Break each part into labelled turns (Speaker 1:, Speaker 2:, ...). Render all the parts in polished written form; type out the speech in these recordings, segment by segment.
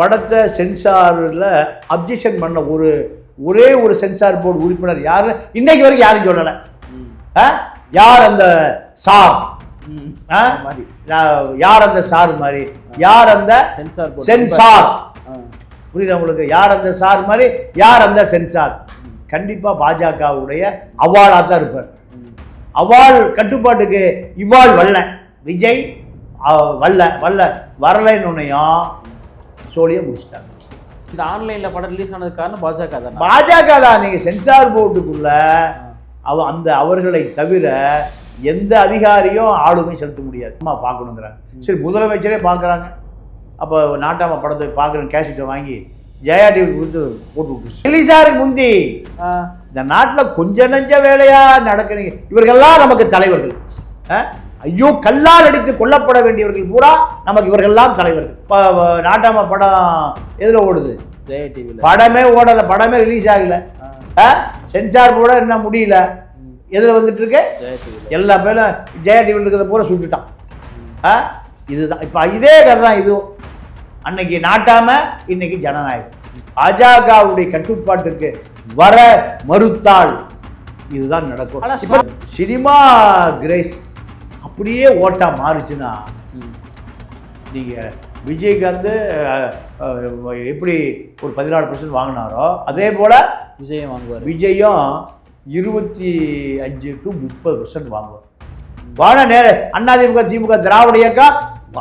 Speaker 1: படத்தை சென்சாரில் அப்ஜெக்ஷன் பண்ண ஒரே ஒரு சென்சார் போர்டு உறுப்பினர் யாரு இன்னைக்கு வரைக்கும் யாரும் சொல்லலை. யார் அந்த சார், யார் அந்த சார் மாதிரி, யார் அந்த சென்சார், புரியுதா உங்களுக்கு? யார் அந்த சார் மாதிரி, யார் அந்த சென்சார்? கண்டிப்பாக பாஜகவுடைய அவாளாக தான் இருப்பார். அவாள் கட்டுப்பாட்டுக்கு இவாள் வரல, விஜய் வரலைன்னுனையும் சோழியை முடிச்சிட்டாங்க.
Speaker 2: இந்த ஆன்லைனில் படம் ரிலீஸ் ஆனதுக்கு காரணம்
Speaker 1: பாஜக தான். நீங்கள் சென்சார் போர்டுக்குள்ள அவர்களை தவிர எந்த அதிகாரியும் ஆளுமை செலுத்த முடியாது. அம்மா பார்க்கணுங்கிறாங்க. சரி, முதலமைச்சரே பார்க்குறாங்க. அப்போ நாட்டாம படத்தை பார்க்குற கேசட்டை வாங்கி ஜெயா டிவி கொடுத்து போட்டு விட்டு ரிலீஸாருக்கு முந்தி இந்த நாட்டில் கொஞ்சம் நெஞ்ச வேலையா நடக்கிறீங்க. இவர்கள்லாம் நமக்கு தலைவர்கள். ஐயோ, கல்லால் அடித்து கொல்லப்பட வேண்டியவர்கள் பூரா நமக்கு இவர்கள்லாம் தலைவர்கள். இப்போ நாட்டாம படம் எதில் ஓடுது?
Speaker 2: ஜெயா டிவி.
Speaker 1: படமே ஓடலை, படமே ரிலீஸ் ஆகலை. சென்சார் போட என்ன முடியல. எதில் வந்துட்டு இருக்கு? எல்லா பேரும் ஜெயா டிவியில் இருக்கிறத பூரா சுட்டுட்டான். இதுதான் இப்போ இதே கதை தான். இதுவும் அன்னைக்கு நாட்டாம, இன்னைக்கு ஜனநாயகம். பாஜகவுடைய கட்டுப்பாட்டுக்கு வர மறுத்தால் இதுதான் நடக்கும். சினிமா கிரேஸ் அப்படியே ஓட்டா மாறுச்சுன்னா, நீங்கள் விஜயகாந்த் எப்படி ஒரு 14% வாங்கினாரோ அதே போல்
Speaker 2: விஜயம் வாங்குவார்.
Speaker 1: விஜயும் 25 to 30% வாங்குவார். வாழ அதிமுக, திமுக, திராவிட இயக்கம்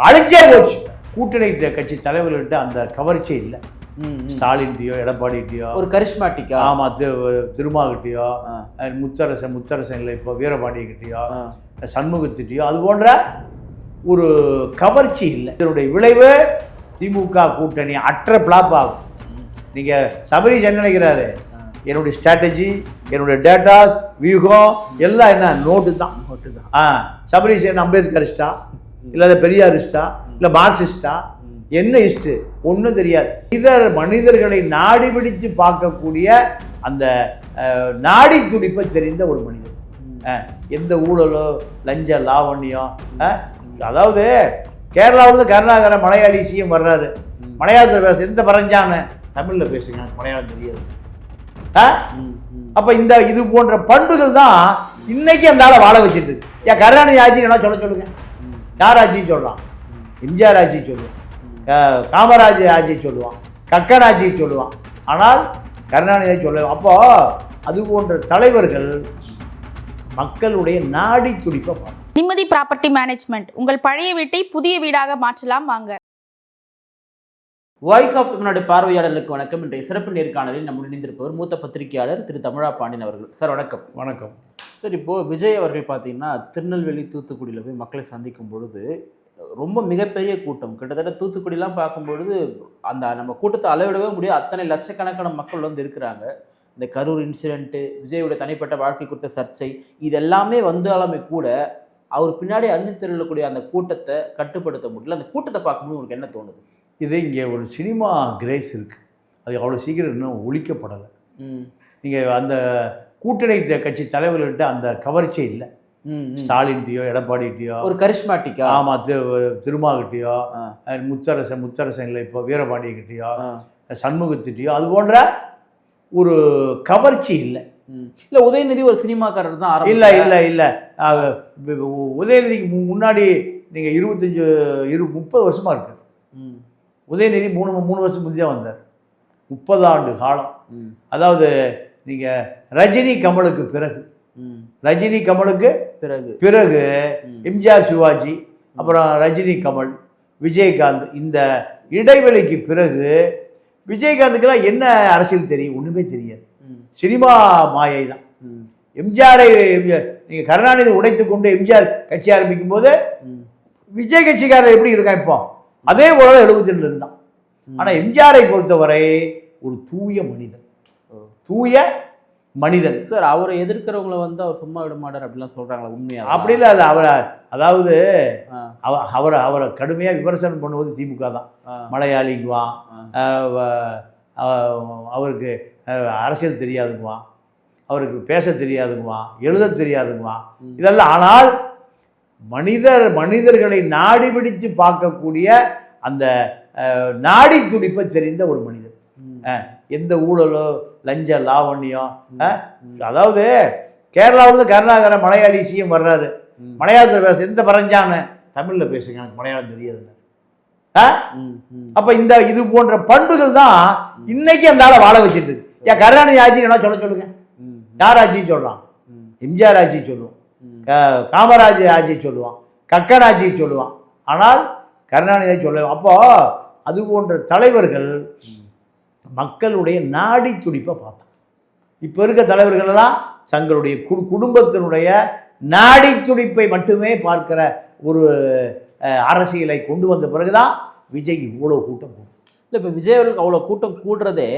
Speaker 1: அழிஞ்சே போச்சு. கூட்டணி கட்சி தலைவர்கள்ட்ட அந்த கவர்ச்சியே இல்லை. ஸ்டாலின்கிட்டயோ எடப்பாடிகிட்டயோ
Speaker 2: ஒரு கரிஷ்மாட்டிக்கா,
Speaker 1: ஆமாம், திருமாகிட்டயோ, முத்தரசன் இல்லை, இப்போ வீரபாண்டியகிட்டயோ, சண்முகத்திட்டயோ அது போன்ற ஒரு கவர்ச்சி இல்லை. இதனுடைய விளைவு திமுக கூட்டணி அற்ற பிளாப் ஆகும். நீங்கள் சபரீஷ் என்ன நினைக்கிறாரு? என்னுடைய ஸ்ட்ராட்டஜி, என்னுடைய டேட்டாஸ், வியூகம் எல்லாம் என்ன நோட்டு தான். சபரீஷ் என்ன அம்பேத்கரிஸ்டா, இல்லை பெரியாரிஸ்டா, இல்லை மார்க்சிஸ்டா, என்ன இஷ்டு ஒன்றும் தெரியாது. மனிதர்களை நாடி பிடித்து பார்க்கக்கூடிய அந்த நாடி துடிப்பை தெரிந்த ஒரு மனிதர். எந்த ஊழலோ லஞ்ச லாவண்யம். அதாவது கேரளாவிலிருந்து கருணாகர மலையாளி சிஎம் வர்றாரு. மலையாளத்தில் பேச எந்த பரஞ்சான்னு தமிழில் பேசுங்க, மலையாளம் தெரியாது. அப்போ இது போன்ற பண்புகள் தான் இன்னைக்கு அந்த ஆளை வாழ வச்சுட்டு இருக்கு. ஏன் கருணாநிதி ஆட்சி என்ன சொல்லுங்க? யார் ஆட்சின்னு சொல்லலாம்? எம்ஜிஆர் ஆட்சி சொல்லுவான், காமராஜ் ஆட்சி சொல்லுவான், கக்கன் ஆட்சி சொல்லுவான். ஆனால் கருணாநிதியை சொல்லுவான். அப்போ அது போன்ற தலைவர்கள் மக்களுடைய நாடி துடிப்பை பார்க்கணும்.
Speaker 3: நிம்மதி ப்ராப்பர்ட்டி மேனேஜ்மெண்ட், உங்கள் பழைய வீட்டை புதிய வீடாக மாற்றலாம் வாங்க.
Speaker 2: வாய்ஸ் ஆஃப் தமிழ்நாடு பார்வையாளர்களுக்கு வணக்கம். இன்றைய சிறப்பு நேர்காணலில் நம்ம இணைந்திருப்பவர் மூத்த பத்திரிகையாளர் திரு தமிழா பாண்டியன் அவர்கள். சார் வணக்கம்.
Speaker 1: வணக்கம்
Speaker 2: சார். இப்போது விஜய் அவர்கள் பார்த்தீங்கன்னா திருநெல்வேலி, தூத்துக்குடியில் போய் மக்களை சந்திக்கும் பொழுது ரொம்ப மிகப்பெரிய கூட்டம், கிட்டத்தட்ட தூத்துக்குடிலாம் பார்க்கும்பொழுது அந்த நம்ம கூட்டத்தை அளவிடவே முடியாது, அத்தனை லட்சக்கணக்கான மக்கள் வந்து இருக்கிறாங்க. இந்த கரூர் இன்சிடென்ட்டு, விஜயோட தனிப்பட்ட வாழ்க்கை குறித்த சர்ச்சை, இது எல்லாமே வந்தாலுமே கூட அவர் பின்னாடி அணிதிரளக்கூடிய அந்த கூட்டத்தை கட்டுப்படுத்த முடியல. அந்த கூட்டத்தை பார்க்கும்போது உங்களுக்கு என்ன தோணுது?
Speaker 1: இது இங்கே ஒரு சினிமா கிரேஸ் இருக்குது. அது அவ்வளோ சீக்கிரம் இன்னும் ஒழிக்கப்படலை. நீங்கள் அந்த கூட்டணி கட்சி தலைவர்கள்ட்ட அந்த கவர்ச்சியே இல்லை. ஸ்டாலின்கிட்டயோ எடப்பாடிகிட்டயோ ஒரு
Speaker 2: கரிஷ்மாட்டிக்கா,
Speaker 1: ஆமாம், திருமாகிட்டயோ, முத்தரசன் இல்லை, இப்போ வீரபாண்டியகிட்டயோ, சண்முகத்திட்டயோ அது போன்ற ஒரு கவர்ச்சி இல்லை.
Speaker 2: இல்லை, உதயநிதி ஒரு சினிமாக்காரர் தான்.
Speaker 1: இல்லை உதயநிதிக்கு முன்னாடி நீங்கள் 30 வருஷமாக இருக்கு. உதயநிதி 3 வருஷம் முந்தைய வந்தார். 30 ஆண்டு காலம். அதாவது நீங்கள் ரஜினி கமலுக்கு பிறகு எம்ஜிஆர், சிவாஜி, அப்புறம் ரஜினி, கமல், விஜயகாந்த், இந்த இடைவெளிக்கு பிறகு விஜயகாந்துக்கெல்லாம் என்ன அரசியல் தெரியும்? ஒன்றுமே தெரியாது. சினிமா மாயை தான். எம்ஜிஆரை நீங்கள் கருணாநிதி உடைத்து கொண்டு எம்ஜிஆர் கட்சி ஆரம்பிக்கும் போது விஜய் கட்சிக்காரர் எப்படி இருக்கான் இப்போ அதே போல 72 இருந்தான். ஆனால் எம்ஜிஆரை பொறுத்தவரை ஒரு தூய மனிதன்.
Speaker 2: சார், அவரை எதிர்க்கிறவங்கள வந்து அவர் சும்மா விட மாட்டார் அப்படிலாம் சொல்கிறாங்களா? உண்மையா?
Speaker 1: அப்படி இல்லை. அவரை அதாவது அவரை கடுமையாக விமர்சனம் பண்ணுவது திமுக தான். மலையாளிக்குவான், அவருக்கு அரசியல் தெரியாதுங்குவான், அவருக்கு பேச தெரியாதுங்குவான், எழுத தெரியாதுங்குவான், இதெல்லாம். ஆனால் மனிதர்களை நாடி பிடித்து பார்க்கக்கூடிய அந்த நாடி துடிப்பை தெரிந்த ஒரு மனிதன். எந்த ஊழலோ லஞ்ச லாவண்யம், அதாவது கேரளாவிலிருந்து கருணாகர மலையாளி சிஎம் வர்றாரு, மலையாளத்தில் பேச எந்த பரஞ்சான்னு தமிழில் பேசுங்க, எனக்கு மலையாளம் தெரியாதுங்க. அப்ப இந்த இது போன்ற பண்புகள் தான் இன்னைக்கு அந்த ஆளை வாழ வச்சுட்டு இருக்கு. ஏன் கருணாநிதி ஆட்சி என்ன சொல்லுங்க, யார் ஆட்சின்னு சொல்றான்? எம்ஜிஆர் ஆட்சி சொல்லுவான், காமராஜ் ஆட்சி சொல்லுவான், கக்கன் ஆட்சி சொல்லுவான், ஆனால் கருணாநிதியை சொல்லுவான். அப்போ அது போன்ற தலைவர்கள் மக்களுடைய நாடி துடிப்பை பார்த்தாங்க. இப்போ இருக்க தலைவர்கள் எல்லாம் தங்களுடைய குடும்பத்தினுடைய நாடி துடிப்பை மட்டுமே பார்க்கிற ஒரு அரசியலை கொண்டு வந்த பிறகுதான் விஜய் இவ்வளோ கூட்டம் கூடும்.
Speaker 2: இல்லை, இப்போ விஜய் அவர்களுக்கு அவ்வளோ கூட்டம் கூடுறதே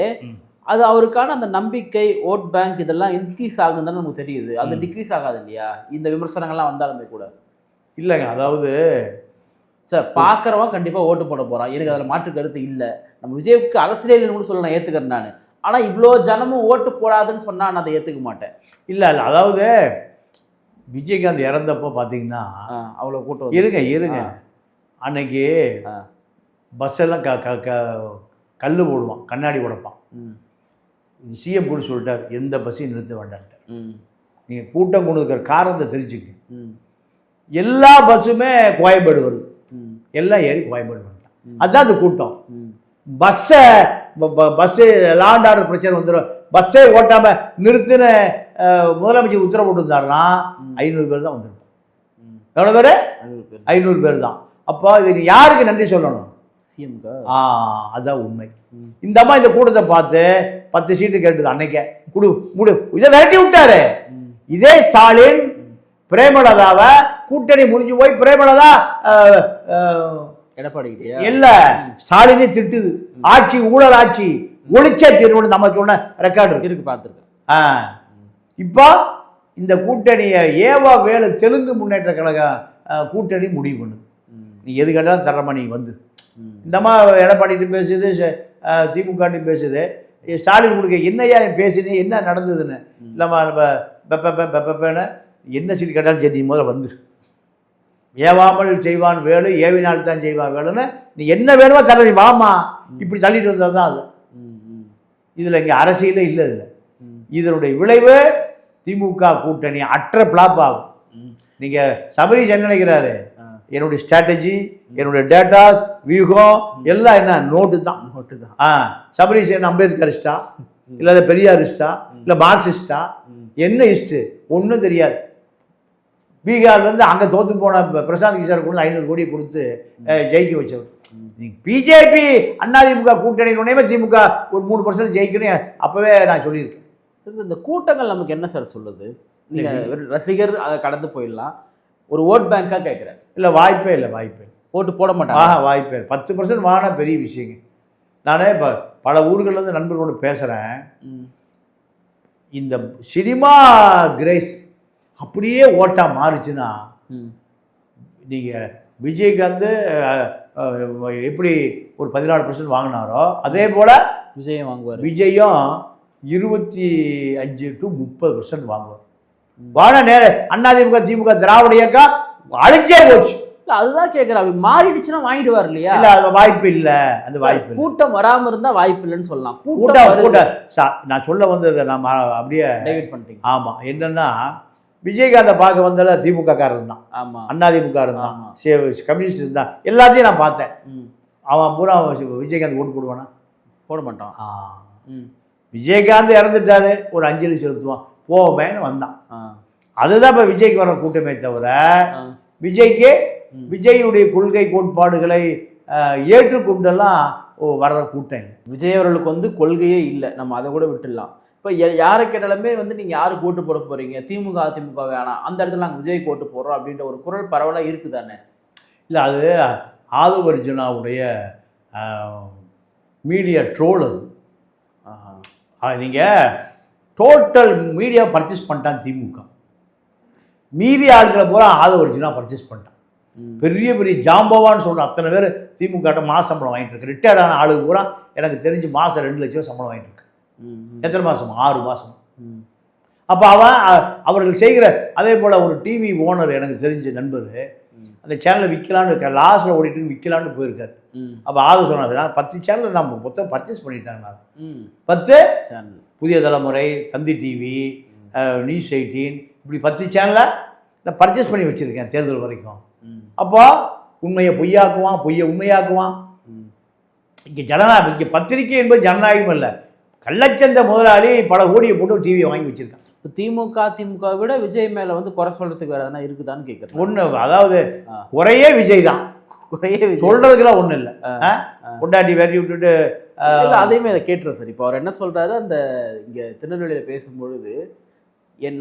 Speaker 2: அது அவருக்கான அந்த நம்பிக்கை, ஓட் பேங்க் இதெல்லாம் இன்க்ரீஸ் ஆகுதுன்னு தானே நமக்கு தெரியுது. அது டிக்ரீஸ் ஆகாது இல்லையா இந்த விமர்சனங்கள்லாம் வந்தாலுமே கூட?
Speaker 1: இல்லைங்க, அதாவது
Speaker 2: சார் பார்க்குறவன் கண்டிப்பாக ஓட்டு போட போகிறான், எனக்கு அதில் மாற்று கருத்து இல்லை. நம்ம விஜய்க்கு அரசியல் கூட சொல்ல நான் ஏற்றுக்கிறேன் நான். ஆனால் இவ்வளோ ஜனமும் ஓட்டு போடாதுன்னு சொன்னால் நான் அதை ஏற்றுக்க மாட்டேன்.
Speaker 1: இல்லை, அதாவது விஜயகாந்த் இறந்தப்போ பார்த்தீங்கன்னா
Speaker 2: அவ்வளோ கூட்டம்
Speaker 1: இருங்க அன்னைக்கு பஸ் எல்லாம் கல் போடுவான், கண்ணாடி உடைப்பான். சிஎம் கூட சொல்லிட்டார், எந்த பஸ்ஸையும் நிறுத்த வேண்டான்ட்டு. நீங்கள் கூட்டம் கொண்டு இருக்கிற காரணத்தை தெரிஞ்சுக்க. எல்லா பஸ்ஸுமே கோயம்பேடு வருது, எல்லாம் ஏறி கோயம்பேடு வந்துட்டான். அதுதான் அந்த கூட்டம். பஸ்ஸு லாண்ட் ஆர்டர் பிரச்சனை வந்துடும், பஸ்ஸே ஓட்டாம நிறுத்தின முதலமைச்சர் உத்தரவு போட்டுருந்தாருன்னா 500 பேர் தான் வந்திருப்பான். எவ்வளோ பேர்? 500 பேர் தான். அப்போ இதுக்கு யாருக்கு நன்றி சொல்லணும்?
Speaker 2: சிஎம்க்கு.
Speaker 1: அதுதான் உண்மை. இந்த அம்மா இந்த கூட்டத்தை பார்த்து 10 சீட்டு கேட்டுது அன்னைக்கே, இதை விரட்டி விட்டாரு. இதே ஸ்டாலின் பிரேமலதாவை கூட்டணி முடிஞ்சு போய் பிரேமலதா
Speaker 2: எடப்பாடி
Speaker 1: இல்ல ஸ்டாலினே திட்டுது, ஆட்சி ஊழல் ஆட்சி, ஒளிச்ச தீர்வு நம்ம சொன்ன ரெக்கார்டு இருக்கு, பார்த்துருக்கேன். இப்போ இந்த கூட்டணியை ஏவா வேலு தெலுங்கு முன்னேற்ற கழக கூட்டணி முடிவு பண்ணுது. நீ எது கேட்டாலும் தரமா நீ வந்து. இந்த மாதிரி எடப்பாடிட்டு பேசுது, திமுக பேசுது, ஸ்டாலின் கொடுக்க என்னையா பேசுனே, என்ன நடந்ததுன்னு இல்லாமல் என்ன சீட்டு கேட்டாலும் சரி முதல்ல வந்துரு. ஏவாமல் செய்வான் வேலு, ஏவினால் தான் செய்வான் வேலுன்னு நீ என்ன வேணுமோ தர, நீ வாமா, இப்படி தள்ளிட்டு வந்தது தான் அது. இதில் இங்கே அரசியலே இல்லை. இதில் இதனுடைய விளைவு திமுக கூட்டணி அற்ற பிளாப் ஆகும். நீங்கள் சபரீஷ் என்ன நினைக்கிறாரு? என்னுடைய ஸ்ட்ராட்டஜி, என்னுடைய டேட்டாஸ், வியூகம் எல்லாம் என்ன நோட்டு தான். சபரீஷ் என்ன அம்பேத்கரிஸ்டா, இல்லாத பெரியாரிஸ்டா, இல்லை மார்க்சிஸ்டா, என்ன இஸ்ட்டு ஒன்றும் தெரியாது. பீகார்லேருந்து அங்கே தோற்று போன பிரசாந்த் கிஷோர் கொண்டு 500 கோடி கொடுத்து ஜெயிக்க வச்சவர். பிஜேபி அதிமுக கூட்டணி உடனே திமுக ஒரு 3% ஜெயிக்கணும் அப்போவே நான் சொல்லியிருக்கேன்.
Speaker 2: இந்த கூட்டங்கள் நமக்கு என்ன சார் சொல்லுது? நீங்கள் ரசிகர் அதை கடந்து போயிடலாம், ஒரு ஓட் பேங்காக கேட்குறேன்.
Speaker 1: இல்லை, வாய்ப்பே இல்லை,
Speaker 2: ஓட்டு போட மாட்டாங்க.
Speaker 1: வாய்ப்பே 10% வாங்கினா பெரிய விஷயங்க. நான் இப்போ பல ஊர்கள்லேருந்து நண்பர்களோடு பேசுகிறேன். இந்த சினிமா கிரேஸ் அப்படியே ஓட்டா மாறுச்சுன்னா, நீங்கள் விஜயகாந்த் எப்படி ஒரு 14% வாங்கினாரோ அதே போல்
Speaker 2: விஜயம் வாங்குவார்.
Speaker 1: விஜயும் 25 to 30% வாங்குவார். வாழ நேரம் அதிமுக திமுக திராவிட இயக்கம் அழிஞ்சே போச்சு.
Speaker 2: இல்லை, அதுதான் கேட்குறேன். அப்படி மாறிடுச்சுன்னா வாங்கிடுவார் இல்லையா?
Speaker 1: இல்லை, அது வாய்ப்பு இல்லை. அந்த வாய்ப்பு
Speaker 2: கூட்டம் வராமல் இருந்தால் வாய்ப்பு இல்லைன்னு சொல்லலாம்.
Speaker 1: நான் சொல்ல வந்ததை நம்ம அப்படியே
Speaker 2: டைவர்ட் பண்ணிட்டீங்க.
Speaker 1: ஆமாம், என்னன்னா விஜயகாந்தை பார்க்க வந்தால திமுக காரன் தான், அதிமுக இருந்தான், கம்யூனிஸ்ட் இருந்தான், எல்லாத்தையும் நான் பார்த்தேன். அவன் பூரா விஜயகாந்த் ஓட்டு போடுவானா?
Speaker 2: போட மாட்டான்.
Speaker 1: விஜயகாந்த் இறந்துட்டாரு, ஒரு அஞ்சலி செலுத்துவான், போவேன்னு வந்தான். அதுதான் இப்போ விஜய்க்கு வர கூட்டமே தவிர விஜய்க்கு விஜயுடைய கொள்கை கோட்பாடுகளை ஏற்றுக்கொண்டெல்லாம் வர்ற கூட்டம்.
Speaker 2: விஜய் அவர்களுக்கு கொள்கையே இல்லை, நம்ம அதை கூட விட்டுடலாம். இப்போ யாரை கேட்டாலுமே நீங்கள் யாருக்கு ஓட்டு போட போகிறீங்க, திமுக அதிமுக வேணாம், அந்த இடத்துல நாங்கள் விஜய்க்கு ஓட்டு போடுறோம் அப்படின்ற ஒரு குரல் பரவலாக இருக்குது தானே?
Speaker 1: இல்லை, அது ஆதவர்ஜுனாவுடைய மீடியா ட்ரோல். அது நீங்கள் டோட்டல் மீடியா பர்ச்சேஸ் பண்ணிட்டான் திமுக. மீதி ஆட்களை பூரா ஆதவர்ஜுனா பர்ச்சேஸ் பண்ணிட்டான். பெரிய பெரிய ஜாம்பவான்னு சொல்கிற அத்தனை பேர் திமுக மாத சம்பளம் வாங்கிட்டு இருக்கு. ரிட்டையர்டான ஆளுக்கு பூரா எனக்கு தெரிஞ்சு மாதம் 2 லட்சம் சம்பளம் வாங்கிட்டு இருக்கு. எத்தனை மாதம்? 6 மாதம். அப்போ அவர்கள் செய்கிற அதே போல் ஒரு டிவி ஓனர் எனக்கு தெரிஞ்ச நண்பர் அந்த சேனலை விற்கலான்னு லாஸ்ட்டில் ஓடிட்டு விற்கலான்னு போயிருக்காரு. அப்போ ஆதரவு சொன்னார் 10 சேனல் நான் மொத்தம் பர்ச்சேஸ் பண்ணிட்டேன். நான் 10
Speaker 2: சேனல்,
Speaker 1: புதிய தலைமுறை, தந்தி டிவி, நியூஸ் 18 இப்படி 10 சேனலை நான் பர்ச்சேஸ் பண்ணி வச்சுருக்கேன் தேர்தல் வரைக்கும். அப்போ உண்மையை பொய்யாக்குவான், பொய்யை உண்மையாக்குவான். இங்கே இங்கே பத்திரிகை என்பது ஜனநாயகம் இல்லை. கள்ளச்சந்தை முதலாளி பல கோடியை போட்டு டிவியை வாங்கி வச்சுருக்கான்.
Speaker 2: இப்போ திமுக விட விஜய் மேலே வந்து குறை சொல்கிறதுக்கு வேறு எதனா இருக்குதான்னு கேட்குறேன்.
Speaker 1: ஒன்று, அதாவது குறையே விஜய் தான், குறையே சொல்கிறதுக்கெல்லாம் ஒன்றும் இல்லை. கொண்டாட்டி வேட்டி விட்டுட்டு
Speaker 2: அதையுமே அதை கேட்டுரும் சார். இப்போ அவர் என்ன சொல்கிறாரு, அந்த இங்கே திருநெல்வேலியில் பேசும்பொழுது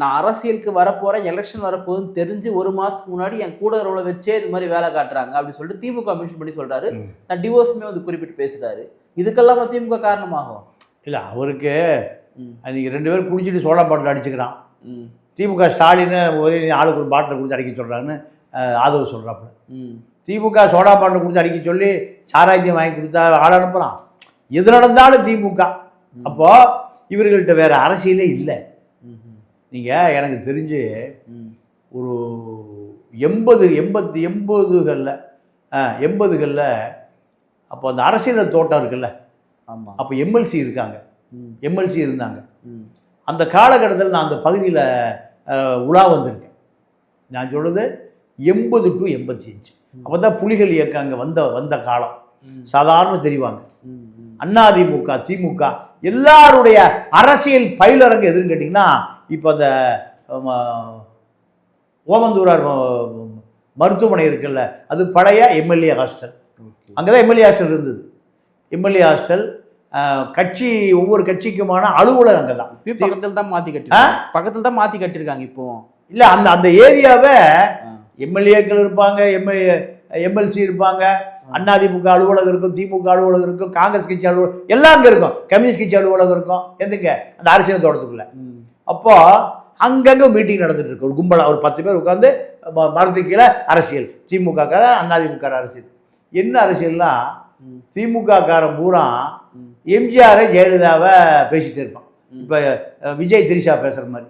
Speaker 2: நான் அரசியலுக்கு வரப்போகிறேன், எலெக்ஷன் வரப்போகுதுன்னு தெரிஞ்சு 1 மாதத்துக்கு முன்னாடி என் கூட இருக்கிறவங்கள வச்சே இது மாதிரி வேலை காட்டுறாங்க அப்படின்னு சொல்லிட்டு திமுக மென்ஷன் பண்ணி சொல்கிறாரு. நான் டிவோர்ஸுமே வந்து குறிப்பிட்டு பேசுகிறாரு. இதுக்கெல்லாம் திமுக காரணமாகும்
Speaker 1: இல்லை. அவருக்கு அன்றைக்கி 2 பேரும் குடிச்சிட்டு சோடா பாட்டில் அடிச்சுக்கிறான். திமுக ஸ்டாலின் ஆளுக்கு ஒரு பாட்டில் கொடுத்து அடிக்க சொல்கிறாங்கன்னு ஆதரவு சொல்கிறாப்புல. திமுக சோடா பாட்டில் கொடுத்து அடிக்க சொல்லி சாராயத்தையும் வாங்கி கொடுத்தா ஆள் அனுப்புகிறான். எது நடந்தாலும் திமுக. அப்போது இவர்கள்ட்ட வேறு அரசியலே இல்லை. நீங்கள் எனக்கு தெரிஞ்சு ஒரு 80களில் அப்போ அந்த அரசியல் தோட்டம் இருக்குல்ல,
Speaker 2: ஆமாம்,
Speaker 1: அப்போ எம்எல்சி இருந்தாங்க. அந்த காலகட்டத்தில் நான் அந்த பகுதியில் உலா வந்திருக்கேன். நான் சொல்கிறது 80 to 85. அப்போ தான் புலிகள் இயக்கம் அங்கே வந்த காலம். சாதாரண தெரிவாங்க. அதிமுக, திமுக எல்லாருடைய அரசியல் பயிலரங்கு எதுன்னு கேட்டிங்கன்னா, இப்போ அந்த ஓமந்தூரார் மருத்துவமனை இருக்குல்ல, அது பழைய எம்எல்ஏ ஹாஸ்டல். அங்கே தான் எம்எல்ஏ ஹாஸ்டல் இருந்தது. எம்எல்ஏ ஹாஸ்டல் கட்சி, ஒவ்வொரு கட்சிக்குமான அலுவலகம் அங்கே தான்.
Speaker 2: பக்கத்தில் தான் மாற்றி கட்டியிருக்காங்க இப்போ.
Speaker 1: இல்லை, அந்த ஏரியாவை எம்எல்ஏக்கள் இருப்பாங்க, எம்எல்சி இருப்பாங்க, அதிமுக அலுவலகம் இருக்கும், திமுக அலுவலகம் இருக்கும், காங்கிரஸ் கட்சி அலுவலகம் எல்லாம் அங்கே இருக்கும், கம்யூனிஸ்ட் கட்சி அலுவலகம் இருக்கும். எதுங்க அந்த அரசியல் தோட்டத்துக்குள்ள. அப்போ அங்கங்கே மீட்டிங் நடந்துட்டு இருக்கு. ஒரு கும்பலாக ஒரு 10 பேர் உட்காந்து மரத்துக்கு கீழே அரசியல், திமுக அதிமுக அரசியல். என்ன அரசியல்னா, திமுக காரன் பூரா எம்ஜிஆரை ஜெயலலிதாவை பேசிட்டு இருப்பான். இப்போ விஜய் திரிஷா பேசுகிற மாதிரி.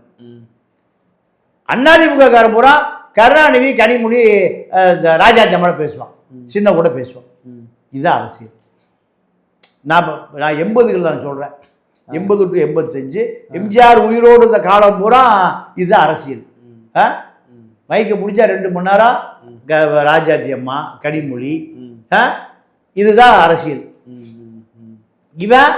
Speaker 1: அதிமுக காரன் பூரா கருணாநிதி, கனிமொழி, ராஜா ஜம்மலை பேசுவான், சின்ன கூட பேசுவான். இதுதான் அரசியல். நான் 80களில் நான் சொல்கிறேன், 80 to 85 எம்ஜிஆர் உயிரோடு இந்த காலம் பூரா இதுதான் அரசியல். மைக்க முடிச்சா 2 மணி நேரம் ராஜாஜி அம்மா, கனிமொழி, இதுதான் அரசியல். இவன்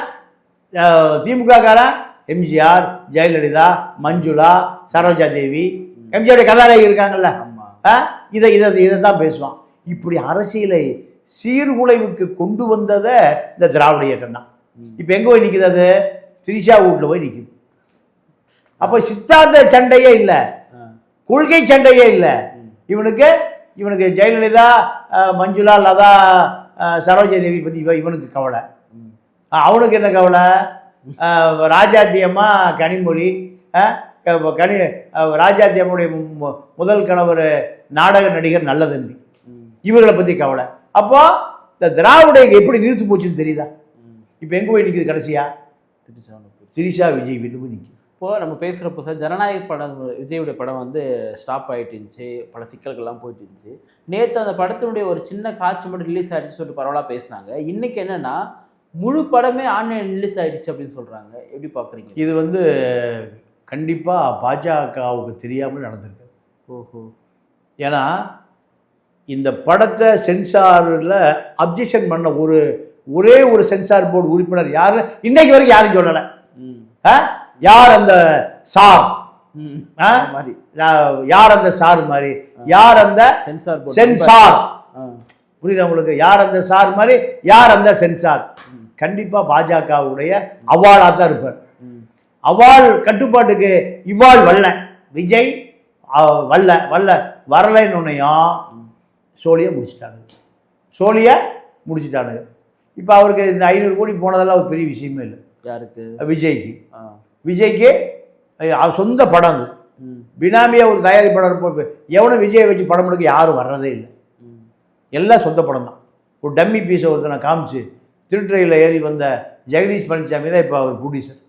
Speaker 1: திமுக காரன் எம்ஜிஆர், ஜெயலலிதா, மஞ்சுளா, சரோஜா தேவி, எம்ஜிஆருடைய கதாநாயகி இருக்காங்கல்ல, இதை தான் பேசுவான். இப்படி அரசியலை சீர்குலைவுக்கு கொண்டு வந்ததை இந்த திராவிட இயக்கம் தான். இப்போ எங்கே போய் நிற்குது? அது திரிஷா வீட்டில் போய் நிற்குது. அப்போ சித்தாந்த சண்டையே இல்லை, கொள்கை சண்டையே இல்லை. இவனுக்கு ஜெயலலிதா, மஞ்சுளா, லதா, சரோஜா தேவி பற்றி இவனுக்கு கவலை. அவனுக்கு என்ன கவலை? ராஜாத்தி அம்மா, கனிமொழி, ராஜாத்தி அம்மாவுடைய முதல் கணவர் நாடக நடிகர் நல்ல தம்பி, இவர்களை பற்றி கவலை. அப்போ இந்த திராவிட எப்படி நிறுத்து போச்சுன்னு தெரியுதா? இப்போ எங்கே போய் நிற்குது? கடைசியா திரிஷா விஜய் வீட்டு போய் நிற்குது.
Speaker 2: இப்போது நம்ம பேசுகிறப்போ சார், ஜனநாயக படம், விஜயுடைய படம் வந்து ஸ்டாப் ஆகிட்டு இருந்துச்சு, பல சிக்கல்கள்லாம் போயிட்டு இருந்துச்சு. நேற்று அந்த படத்தினுடைய ஒரு சின்ன காட்சி மட்டும் ரிலீஸ் ஆகிடுச்சு சொல்லிட்டு பரவலாக பேசினாங்க. இன்றைக்கி என்னென்னா முழு படமே ஆன்லைன் ரிலீஸ் ஆகிடுச்சு அப்படின்னு சொல்கிறாங்க. எப்படி பார்க்குறீங்க?
Speaker 1: இது வந்து கண்டிப்பாக பாஜகவுக்கு தெரியாமல் நடந்திருக்கு.
Speaker 2: ஓஹோ.
Speaker 1: ஏன்னா இந்த படத்தை சென்சாரில் அப்ஜெக்ஷன் பண்ண ஒரே ஒரு சென்சார் போர்டு உறுப்பினர் யாரு இன்னைக்கு வரைக்கும் யாரும் சொல்லலை. யார் அந்த சார் மாதிரி, யார் அந்த சார் மாதிரி, யார் அந்த சென்சார், புரியுதா உங்களுக்கு? யார் அந்த சார் மாதிரி, யார் அந்த சென்சார்? கண்டிப்பா பாஜகவுடைய அவாளா தான் இருப்பார். அவாள் கட்டுப்பாட்டுக்கு இவ்வாள் வல்ல, விஜய் வரலைன்னுனையும் சோழியை முடிச்சிட்டானுங்க. இப்போ அவருக்கு இந்த 500 கோடி போனதெல்லாம் ஒரு பெரிய விஷயமே இல்லை.
Speaker 2: யாருக்கு?
Speaker 1: விஜய்க்கு சொந்த படம் அது. பினாமியாக ஒரு தயாரிப்பாளர் எவனும் விஜயை வச்சு படம் எடுக்க யாரும் வர்றதே இல்லை. எல்லாம் சொந்த படம் தான். ஒரு டம்மி பீஸை ஒருத்தனை காமிச்சு திருட்டுறையில் ஏறி வந்த ஜெகதீஷ் பழனிசாமி தான் இப்போ அவர் ப்ரொடியூசர்.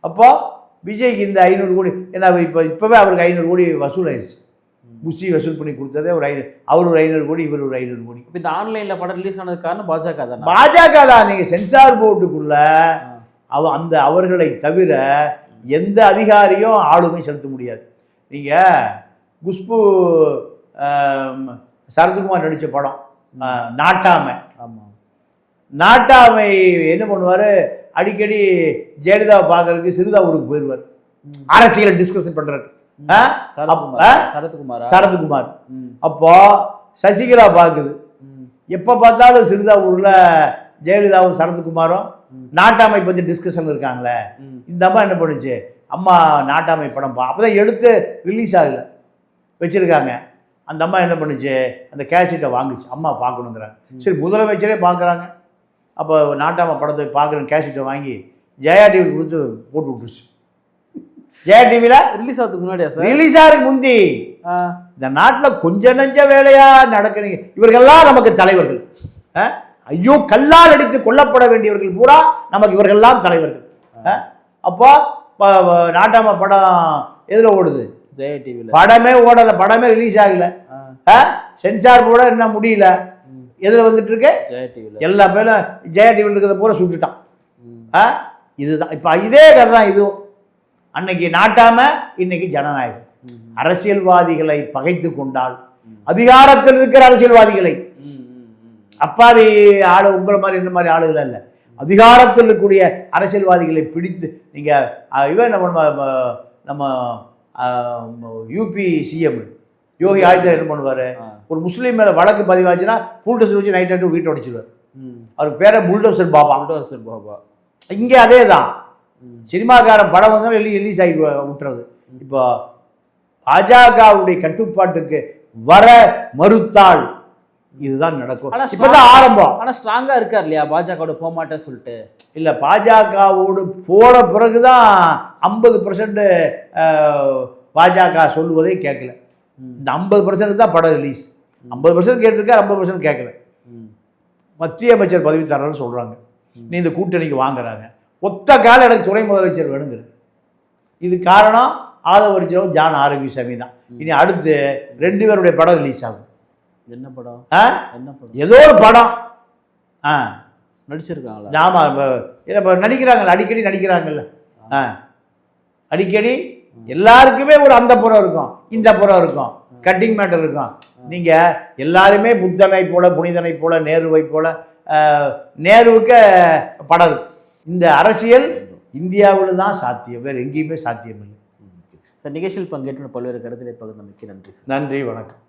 Speaker 1: அப்போது விஜய்க்கு இந்த 500 கோடி, ஏன்னா இப்போவே அவருக்கு 500 கோடி வசூல் ஆயிடுச்சு. புஷி வசூல் பண்ணி கொடுத்ததே ஒரு அவர் ஒரு 500 கோடி, இவர் ஒரு 500 கோடி.
Speaker 2: இப்போ இந்த ஆன்லைனில் படம் ரிலீஸ் ஆனதுக்கு காரணம் பாஜக தான்.
Speaker 1: பாஜக தான். நீங்கள் சென்சார் போர்டுக்குள்ள அவர்களை தவிர எந்த அதிகாரியும் ஆளுமை செலுத்த முடியாது. நீங்கள் குஷ்பு சரத்குமார் நடித்த படம் நாட்டாமை.
Speaker 2: ஆமாம்,
Speaker 1: நாட்டாமை என்ன பண்ணுவார், அடிக்கடி ஜெயலலிதாவை பார்க்கறதுக்கு சிறுதா ஊருக்கு போயிடுவார், அரசியல் டிஸ்கஷன் பண்ணுறதுக்கு. சரத்குமார் அப்போ சசிகலா பார்க்குது, எப்போ பார்த்தாலும் சிறுதா ஊரில் ஜெயலலிதாவும் சரத்குமாரும் நாட்டாமை பற்றி டிஸ்கஷன் இருக்காங்களே. இந்த அம்மா என்ன பண்ணுச்சு, அம்மா நாட்டாமை படம் அப்போதான் எடுத்து ரிலீஸ் ஆகலை வச்சுருக்காங்க. அந்த அம்மா என்ன பண்ணுச்சு, அந்த கேசட்டை வாங்குச்சு, அம்மா பார்க்கணுங்கிறாங்க. சரி முதலமைச்சரே பார்க்குறாங்க, அப்போ நாட்டாமை படத்தை பார்க்குற கேசட்டை வாங்கி ஜெயா டிவி கொடுத்து போட்டு விட்டுருச்சு. ஜெயா டிவியில்
Speaker 2: ரிலீஸ் ஆகிறதுக்கு முன்னாடியா சார்?
Speaker 1: ரிலீஸ் ஆகிறதுக்கு முந்தி. இந்த நாட்டில் கொஞ்சம் நஞ்ச வேலையாக நடக்கிறீங்க. இவர்கள்லாம் நமக்கு தலைவர்கள். ஐயோ கல்லால் அடித்து கொல்லப்பட வேண்டியவர்கள் பூரா நமக்கு இவர்கள்லாம் தலைவர்கள். அப்போ நாட்டாமை படம் எதில் ஓடுது?
Speaker 2: ஜெயா டிவியில்.
Speaker 1: படமே ஓடலை, படமே ரிலீஸ் ஆகலை, சென்சார் போட என்ன முடியல. எதில் வந்துட்டு இருக்கு?
Speaker 2: ஜெயா டிவியில்.
Speaker 1: எல்லா பேரும் ஜெயா டிவியில் இருக்கிறத பூரா சுட்டுட்டான். இதுதான் இப்போ இதே கதை தான் இதுவும். அன்னைக்கு நாட்டாம, இன்னைக்கு ஜனநாயகம். அரசியல்வாதிகளை பகைத்து கொண்டால், அதிகாரத்தில் இருக்கிற அரசியல்வாதிகளை, அப்பாவி ஆளு உங்களை மாதிரி இந்த மாதிரி ஆளுகள் இல்லை, அதிகாரத்தில் இருக்கக்கூடிய அரசியல்வாதிகளை பிடித்து நீங்கள் இவன் நம்ம யூபி சிஎம் யோகி ஆதித்யநாத் என்ன பண்ணுவார், ஒரு முஸ்லீம் மேலே வழக்கு பதிவாச்சுன்னா புல்டோசர் வச்சு நைட் ஆகிட்டு வீட்டை உடைச்சிடுவார். அவருக்கு பேரை புல்டோசர் பாபா.
Speaker 2: புல்டோசர் பாபா.
Speaker 1: இங்கே அதே தான். சினிமாக்காரன் படம் வந்தாலும் ரிலீஸ் ஆகி விட்டுறது. இப்போ பாஜகவுடைய கட்டுப்பாட்டுக்கு வர மறுத்தால் இதுதான் நடக்கும். இப்பதான் ஆரம்பம்.
Speaker 2: ஆனா ஸ்ட்ராங்கா இருக்கார் இல்லையா, பாஜகவோட போக மாட்டேன்னு சொல்லிட்டு.
Speaker 1: இல்ல, பாஜகவோடு போன பிறகுதான் 50% பாஜக சொல்லுவதே கேட்கல. இந்த 50% தான் படம் ரிலீஸ். 50% கேட்டிருக்காரு, 50% கேட்கல. மத்திய அமைச்சர் பதவி தரணும்னு சொல்றாங்க, நீ இந்த கூட்டணிக்கு வாங்குறாங்க. ஒத்த கால எனக்கு துணை முதலமைச்சர் வேணுங்கிற. இது காரணம் ஆதவரிஜிராவும் ஜான் ஆரோக்கியசாமி தான். இனி அடுத்து 2 பேருடைய படம் ரிலீஸ் ஆகும்.
Speaker 2: என்ன படம்? என்ன படம்?
Speaker 1: ஏதோ ஒரு படம்
Speaker 2: நடிச்சிருக்காங்களா?
Speaker 1: ஆமா, இப்போ நடிக்கிறாங்கல்ல, அடிக்கடி நடிக்கிறாங்கல்ல. அடிக்கடி எல்லாருக்குமே ஒரு அந்த புறம் இருக்கும், இந்த புறம் இருக்கும், கட்டிங் மேட்டர் இருக்கும். நீங்க எல்லாருமே புத்தனை போல, புனிதனை போல, நேருவை போல. நேருவுக்கு படம் இருக்கு. இந்த அரசியல் இந்தியாவில் தான் சாத்தியம், வேறு எங்கேயுமே சாத்தியம் இல்லை.
Speaker 2: சார், நிகழ்ச்சியில் பங்கேற்று பல்வேறு கருத்துக்களை பகிர்ந்தமைக்கு நன்றி.
Speaker 1: நன்றி, வணக்கம்.